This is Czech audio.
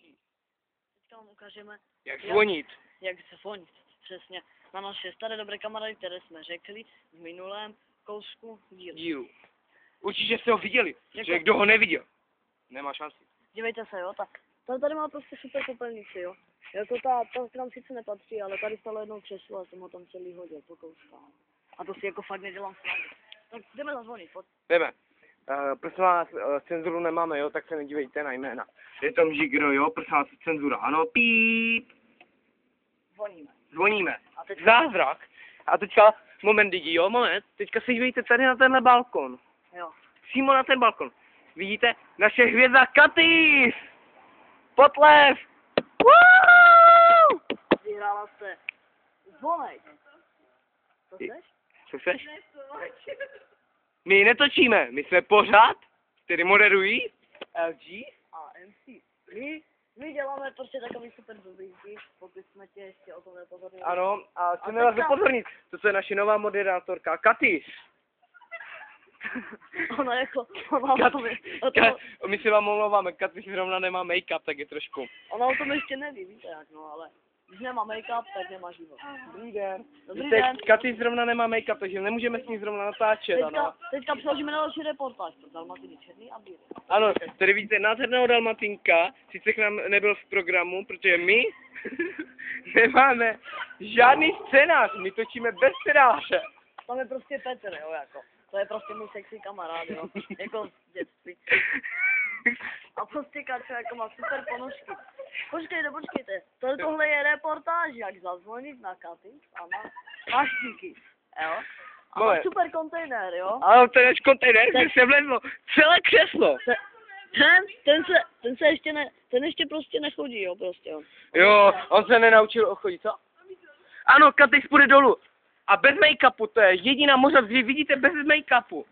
Teďka vám ukážeme, Jak zvonit. jak se zvonit. Přesně. Na naše staré dobré kamarády, které jsme řekli v minulém kousku dílu. Určitě jste ho viděli, Jako- že kdo ho neviděl, nemá šanci. Dívejte se, jo, tady má prostě super popelnici, jo. Jako ta tam sice nepatří, ale tady stalo jednou křeslo a jsem ho tam celý hodil po kouskách. A to si jako fakt nedělám srandu. Tak jdeme zazvonit, pojď. Jdeme. Prosím vás, cenzuru nemáme, jo, tak se nedívejte na jména. Je tam Žigro, jo, prosím vás, cenzura, ano, píp. Zvoníme. Zvoníme. A teď Zázrak. A teďka, moment lidi, jo, moment. Teďka se dívejte tady na tenhle balkon. jo. Přímo na ten balkon. Vidíte? Naše hvězda Katýs! Potlev! Woo! Vyhrála jste zvonek. Co chceš? Co chceš? My netočíme, my jsme pořád, který moderují LG. A MC. My děláme prostě takový super dobrýky, pokud jsme tě ještě o tom nepozornili. Ano, a chceme A vás teďka- upozornit, to je naše nová moderátorka Katýs. Ona jako, ona o tom, My se vám omlouváme, Katýs zrovna nemá make-up, tak je trošku. ona o tom ještě neví, víte jak, no ale když nemá make-up, tak nemá život. Dobrý den. Dobrý Víte, den. Katýs zrovna nemá make-up, takže nemůžeme s ní zrovna natáčet, ano. Teďka přeložíme na další reportáž, to Dalmatiny černý a bílý. Ano, tady vidíte nádherného Dalmatinka, sice k nám nebyl v programu, protože my nemáme žádný scénář, my točíme bez scénáře. Tam je prostě Petr, jo, jako. To je prostě můj sexy kamarád, jo, jako z dětství. A prostě Kača jako má super ponožky. Počkejte, tohle je reportáž, jak zazvonit na Katýs a na maštíky, jo. A má Moment. super kontejner, jo. Ano, ten je kontejner, kde se vlezlo celé křeslo. Ten se ještě ten ještě prostě nechodí, jo, prostě, jo. Jo, on se nenaučil chodit, co? Ano, Katýs půjde dolů. A bez make-upu, to je jediná možnost, kdy vidíte bez make-upu.